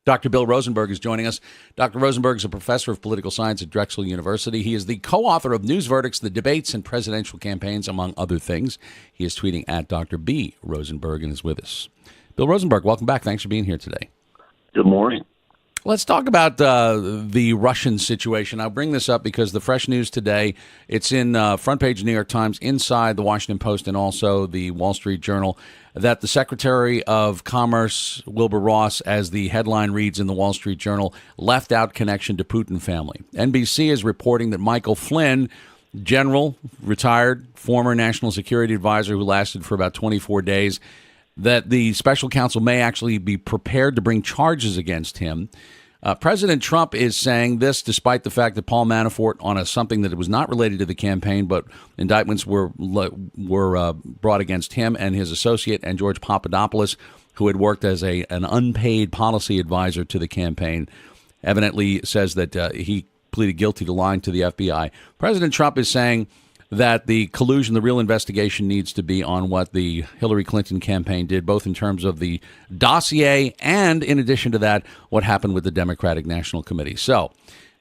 Dr. Bill Rosenberg is joining us. Dr. Rosenberg is a professor of political science at Drexel University. He is the co-author of News Verdicts, The Debates and Presidential Campaigns, among other things. He is tweeting at Dr. B. Rosenberg and is with us. Bill Rosenberg, welcome back. Thanks for being here today. Good morning. Let's talk about the Russian situation. I'll bring this up because the fresh news today, it's in front page New York Times, inside the Washington Post, and also the Wall Street Journal, that the Secretary of Commerce, Wilbur Ross, as the headline reads in the Wall Street Journal, left out connection to Putin family. NBC is reporting that Michael Flynn, general, retired, former national security advisor who lasted for about 24 days, that the special counsel may actually be prepared to bring charges against him. President Trump is saying this despite the fact that Paul Manafort, on something that was not related to the campaign, but indictments were brought against him and his associate, and George Papadopoulos, who had worked as an unpaid policy advisor to the campaign, evidently says that he pleaded guilty to lying to the FBI. President Trump is saying that the collusion, the real investigation needs to be on what the Hillary Clinton campaign did, both in terms of the dossier and, in addition to that, what happened with the Democratic National Committee. So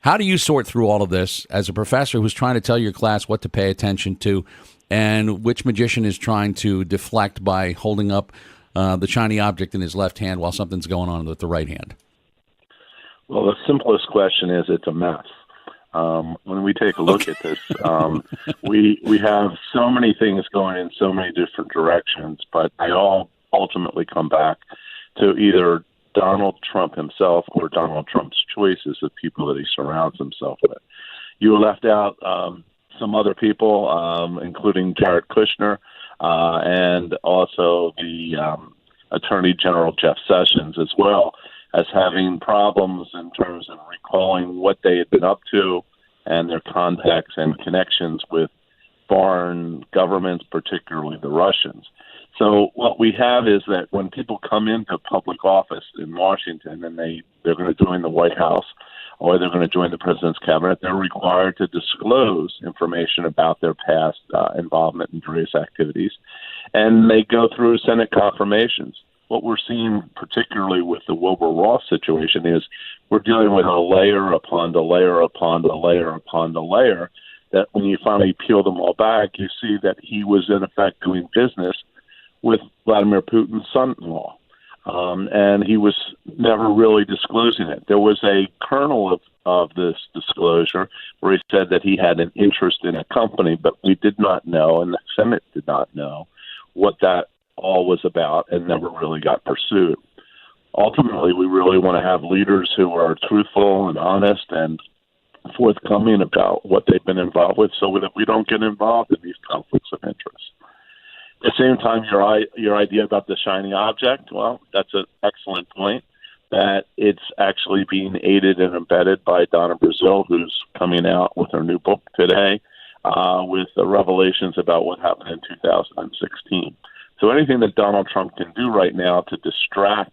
how do you sort through all of this as a professor who's trying to tell your class what to pay attention to, and which magician is trying to deflect by holding up the shiny object in his left hand while something's going on with the right hand? Well, the simplest question is it's a mess. When we take a look at this, we have so many things going in so many different directions, but they all ultimately come back to either Donald Trump himself or Donald Trump's choices of people that he surrounds himself with. You left out some other people, including Jared Kushner and also the Attorney General Jeff Sessions, as well as having problems in terms of recalling what they had been up to and their contacts and connections with foreign governments, particularly the Russians. So what we have is that when people come into public office in Washington and they're going to join the White House or they're going to join the president's cabinet, they're required to disclose information about their past involvement in various activities, and they go through Senate confirmations. What we're seeing, particularly with the Wilbur Ross situation, is we're dealing with a layer upon the layer upon the layer upon the layer, that when you finally peel them all back, you see that he was in effect doing business with Vladimir Putin's son-in-law. And he was never really disclosing it. There was a kernel of this disclosure where he said that he had an interest in a company, but we did not know, and the Senate did not know, what that all was about, and never really got pursued. Ultimately, we really want to have leaders who are truthful and honest and forthcoming about what they've been involved with, so that we don't get involved in these conflicts of interest. At the same time, your idea about the shiny object, well, that's an excellent point, that it's actually being aided and abetted by Donna Brazile, who's coming out with her new book today with the revelations about what happened in 2016. So anything that Donald Trump can do right now to distract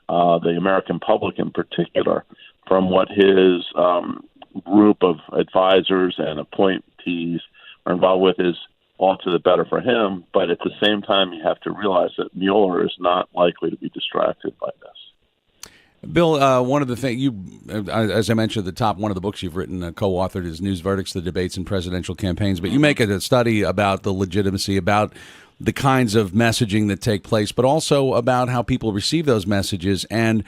the American public in particular from what his group of advisors and appointees are involved with is all to the better for him. But at the same time, you have to realize that Mueller is not likely to be distracted by this. Bill, one of the things as I mentioned at the top, one of the books you've written, co-authored, is News Verdicts, The Debates and Presidential Campaigns. But you make a study about the legitimacy, about the kinds of messaging that take place, but also about how people receive those messages. And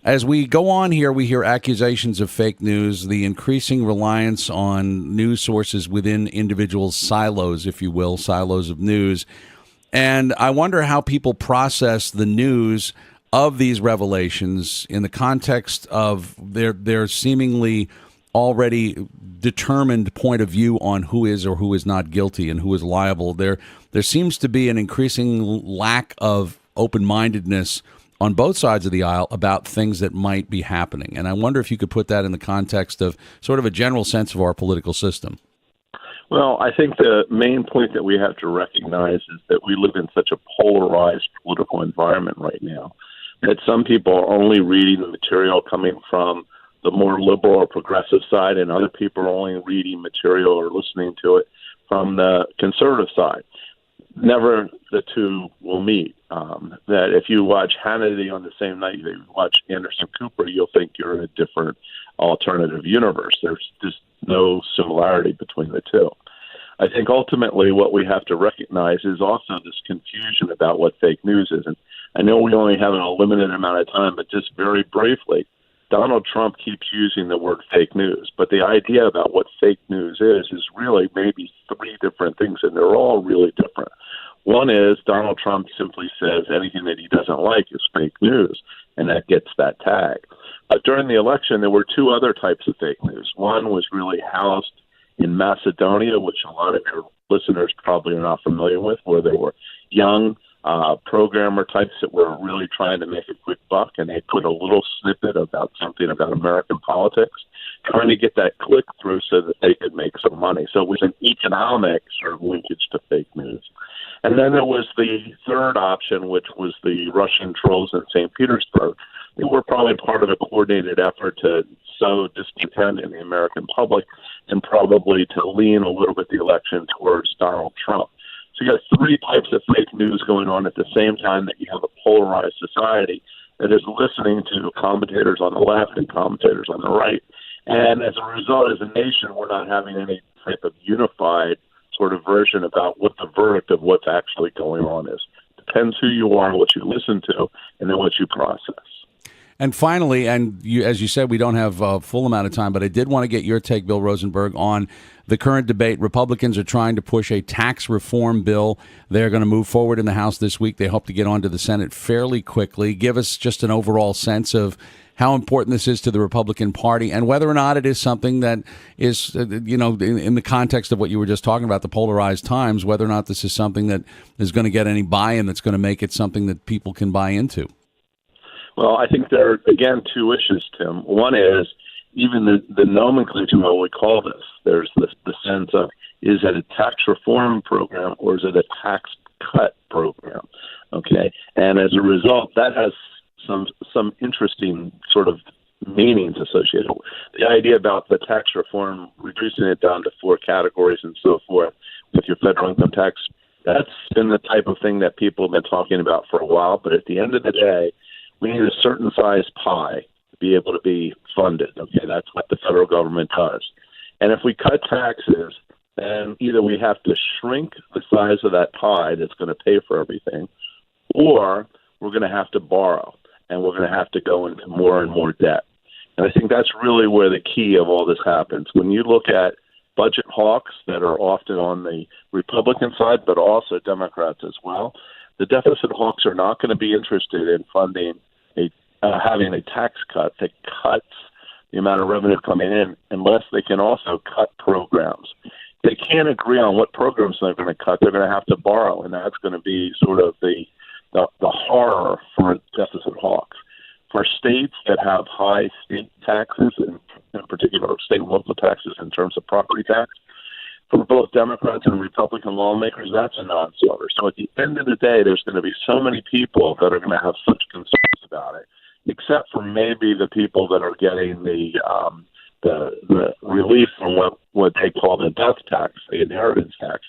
as we go on here, we hear accusations of fake news, the increasing reliance on news sources within individual silos, if you will, silos of news. And I wonder how people process the news of these revelations in the context of their seemingly already determined point of view on who is or who is not guilty and who is liable. There seems to be an increasing lack of open-mindedness on both sides of the aisle about things that might be happening. And I wonder if you could put that in the context of sort of a general sense of our political system. Well, I think the main point that we have to recognize is that we live in such a polarized political environment right now that some people are only reading the material coming from the more liberal or progressive side, and other people are only reading material or listening to it from the conservative side. never the two will meet. That if you watch Hannity on the same night that you watch Anderson Cooper, you'll think you're in a different alternative universe. There's just no similarity between the two. I think ultimately what we have to recognize is also this confusion about what fake news is. And I know we only have a limited amount of time, but just very briefly, Donald Trump keeps using the word fake news. But the idea about what fake news is really maybe three different things, and they're all really different. One is Donald Trump simply says anything that he doesn't like is fake news, and that gets that tag. During the election, there were two other types of fake news. One was really housed in Macedonia, which a lot of your listeners probably are not familiar with, where there were young programmer types that were really trying to make a quick buck, and they put a little snippet about something about American politics, trying to get that click through so that they could make some money. So it was an economic sort of linkage to fake news. And then there was the third option, which was the Russian trolls in St. Petersburg. They were probably part of a coordinated effort to sow discontent in the American public and probably to lean a little bit the election towards Donald Trump. So you got three types of fake news going on at the same time that you have a polarized society that is listening to commentators on the left and commentators on the right. And as a result, as a nation, we're not having any type of unified sort of version about what the verdict of what's actually going on is. Depends who you are, what you listen to, and then what you process. And finally, as you said, we don't have a full amount of time, but I did want to get your take, Bill Rosenberg, on the current debate. Republicans are trying to push a tax reform bill. They're going to move forward in the House this week. They hope to get onto the Senate fairly quickly. Give us just an overall sense of how important this is to the Republican Party and whether or not it is something that is, in the context of what you were just talking about, the polarized times, whether or not this is something that is going to get any buy-in that's going to make it something that people can buy into. Well, I think there are, again, two issues, Tim. One is even the nomenclature, what we call this. There's the sense of, is it a tax reform program or is it a tax cut program? Okay. And as a result, that has some interesting sort of meanings associated with it. The idea about the tax reform, reducing it down to four categories and so forth with your federal income tax, that's been the type of thing that people have been talking about for a while. But at the end of the day, we need a certain size pie to be able to be funded. Okay, that's what the federal government does. And if we cut taxes, then either we have to shrink the size of that pie that's going to pay for everything, or we're going to have to borrow, and we're going to have to go into more and more debt. And I think that's really where the key of all this happens. When you look at budget hawks that are often on the Republican side, but also Democrats as well, the deficit hawks are not going to be interested in funding having a tax cut that cuts the amount of revenue coming in unless they can also cut programs. They can't agree on what programs they're going to cut. They're going to have to borrow, and that's going to be sort of the horror for deficit hawks. For states that have high state taxes, and in particular state and local taxes in terms of property tax, for both Democrats and Republican lawmakers, that's a non-starter. So at the end of the day, there's going to be so many people that are going to have such concerns about it, except for maybe the people that are getting the relief from what they call the death tax, the inheritance tax.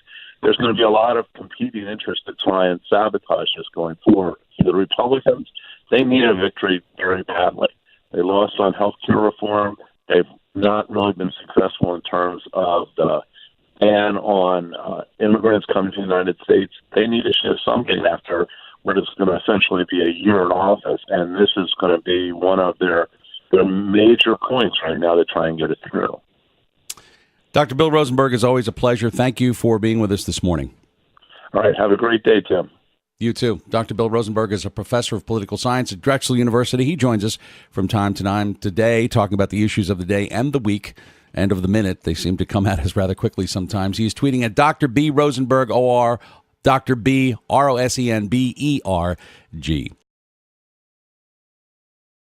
There's going to be a lot of competing interests to try and sabotage this going forward. The Republicans, they need a victory very badly. They lost on health care reform. They've not really been successful in terms of the ban on immigrants coming to the United States. They need to shift something after what is going to essentially be a year in office, and this is going to be one of their major points right now to try and get it through. Dr. Bill Rosenberg, is always a pleasure. Thank you for being with us this morning. All right. Have a great day, Tim. You too. Dr. Bill Rosenberg is a professor of political science at Drexel University. He joins us from time to time today, talking about the issues of the day and the week and of the minute. They seem to come at us rather quickly sometimes. He's tweeting at Dr. B. Rosenberg, O-R, Dr. B, R-O-S-E-N-B-E-R-G.